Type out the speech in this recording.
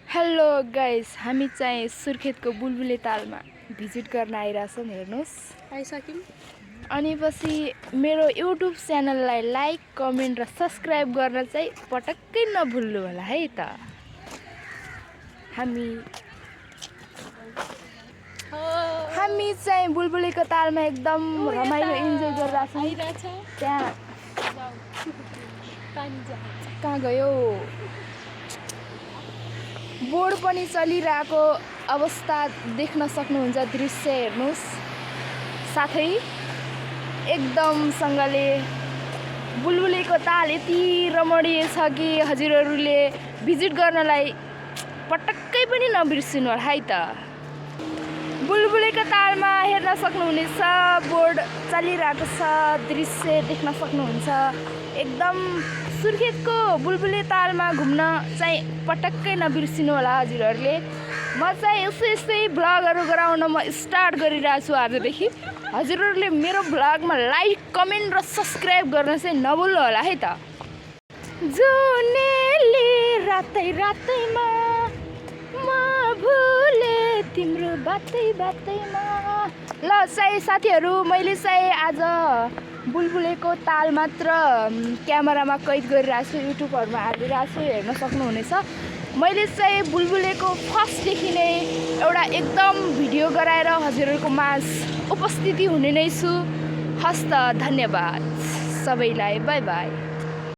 Hello guys, हामी चाहिँ सुर्खेतको बुलबुले तालमा भिजिट गर्न आइरहेछौँ। हेर्नुहोस्, आइसक्यौँ। अनि पछि मेरो युट्युब च्यानललाई लाइक, कमेन्ट र सब्सक्राइब गर्न चाहिँ पटक्कै नभुल्नु होला है त। हामी चाहिँ बुलबुलेको तालमा एकदम रमाइलो इन्जोय गरिरहेछौँ। त्यहाँ कहाँ गयो? बोर्ड पनि चलिरहेको अवस्था देख्न सक्नुहुन्छ, दृश्य हेर्नुहोस्। साथै एकदमसँगले बुलबुलेको ताल यति रमणीय छ कि हजुरहरूले भिजिट गर्नलाई पटक्कै पनि नबिर्सिनु होला है त। बुलबुलेको तालमा हेर्न सक्नुहुनेछ, बोर्ड चलिरहेको छ, दृश्य देख्न सक्नुहुन्छ। एकदम सुर्खेतको बुलबुले तालमा घुम्न चाहिँ पटक्कै नबिर्सिनु होला हजुरहरूले। म चाहिँ यस्तै भ्लगहरू गराउन स्टार्ट गरिरहेको छु आजदेखि। हजुरहरूले मेरो भ्लगमा लाइक, कमेन्ट र सब्सक्राइब गर्न चाहिँ नभुल्नु होला है त। जुनेली रातै रातैमा म भुले तिम्रो बातै बातैमा। ल चाहिँ साथीहरू, मैले चाहिँ आज बुलबुलेको ताल मात्र क्यामेरामा कैद गरिरहेको छु, युट्युबहरूमा हालिरहेको छु, हेर्न सक्नुहुनेछ। मैले चाहिँ बुलबुलेको फर्स्टदेखि नै एउटा एकदम भिडियो गराएर हजुरहरूको माझ उपस्थिति हुने नै छु। हस्त, धन्यवाद सबैलाई, बाई बाई।